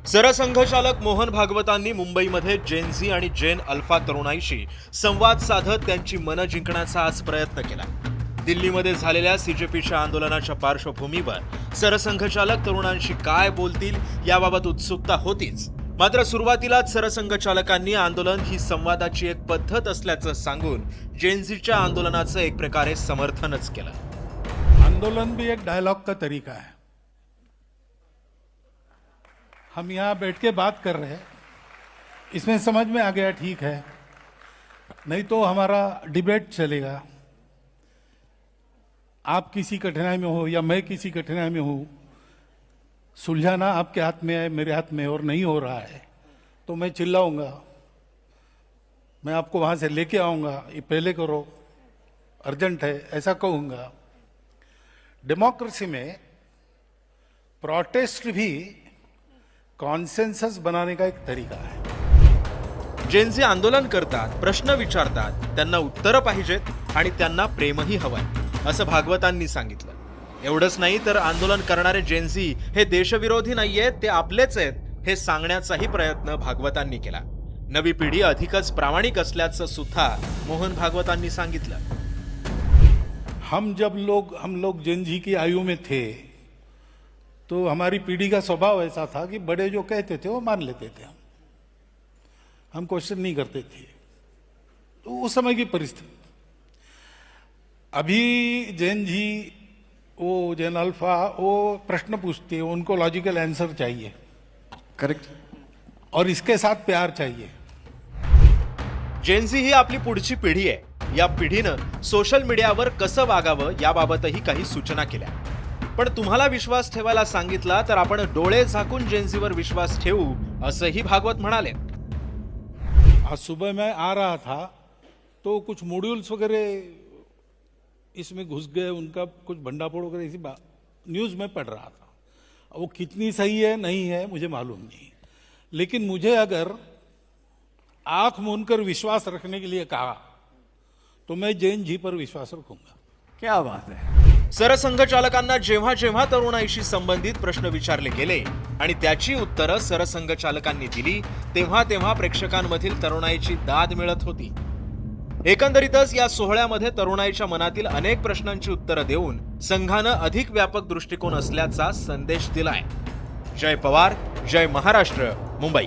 सरसंघचालक मोहन भागवतांनी मुंबईमध्ये जेन झी आणि जेन अल्फा तरुणाईशी संवाद साधत त्यांची मनं जिंकण्याचा आज प्रयत्न केला। दिल्लीमध्ये झालेल्या सीजेपीच्या आंदोलनाच्या पार्श्वभूमीवर सरसंघचालक तरुणांशी काय बोलतील याबाबत उत्सुकता होतीच, मात्र सुरुवातीलाच सरसंघचालकांनी आंदोलन ही संवादाची एक पद्धत असल्याचं सांगून जेन झीच्या आंदोलनाचं एक प्रकारे समर्थनच केलं। आंदोलन भी एक डायलॉग का तरीका है। हम यहाँ बैठ के बात कर रहे हैं, इसमें समझ में आ गया ठीक है, नहीं तो हमारा डिबेट चलेगा। आप किसी कठिनाई में हो या मैं किसी कठिनाई में हूँ, सुलझाना आपके हाथ में है, मेरे हाथ में है, और नहीं हो रहा है तो मैं चिल्लाऊंगा, मैं आपको वहाँ से लेके आऊँगा, ये पहले करो, अर्जेंट है, ऐसा कहूँगा। डेमोक्रेसी में प्रोटेस्ट भी कॉन्सेंसस बनाने का एक तरीका है। जेन झी आंदोलन करतात, प्रश्न विचारतात, त्यांना उत्तरं पाहिजेत आणि त्यांना प्रेमही हवंय, असं भागवतांनी सांगितलं। एवढंच नाही तर आंदोलन करणारे जेन झी हे देशविरोधी नाहीयेत, ते आपलेच आहेत हे सांगण्याचाही प्रयत्न भागवतांनी केला। नवी पिढी अधिकच प्रामाणिक असल्याचं सुद्धा मोहन भागवतांनी सांगितलं। हम लोग जेन झी की आयु में थे तो हमारी पीढ़ी का स्वभाव ऐसा था कि बड़े जो कहते थे वो मान लेते थे, हम क्वेश्चन नहीं करते थे। तो उस समय की परिस्थिति। अभी जेन झी, वो जेन अल्फा, वो प्रश्न पूछते हैं, उनको लॉजिकल आंसर चाहिए, करेक्ट, और इसके साथ प्यार चाहिए। जेन झी ही आपली पुढची पिढी आहे। या पिढीनं सोशल मीडियावर कसं वागावं याबाबतही काही सूचना केल्या, पण तुम्हाला विश्वास ठेवायला सांगितला तर आपण डोळे झाकून जेन झीवर विश्वास ठेवू, असंही भागवत म्हणाले। आज सुबह मैं आ रहा था तो कुछ मॉड्यूल्स वगैरह इसमें घुस गए, उनका कुछ भंडाफोड़ वगैरह इसी न्यूज़ में पढ़ रहा था। वो कितनी सही है नहीं है मुझे मालूम नहीं, लेकिन मुझे अगर आंख मूंदकर विश्वास रखने के लिए कहा तो मैं जेन झी पर विश्वास रखूंगा। क्या बात है। सरसंघचालकांना जेव्हा जेव्हा तरुणाईशी संबंधित प्रश्न विचारले गेले आणि त्याची उत्तरं सरसंघचालकांनी दिली, तेव्हा तेव्हा प्रेक्षकांमधील तरुणाईची दाद मिळत होती। एकंदरीतच या सोहळ्यामध्ये तरुणाईच्या मनातील अनेक प्रश्नांची उत्तरं देऊन संघानं अधिक व्यापक दृष्टिकोन असल्याचा संदेश दिलाय। जय पवार, जय महाराष्ट्र, मुंबई।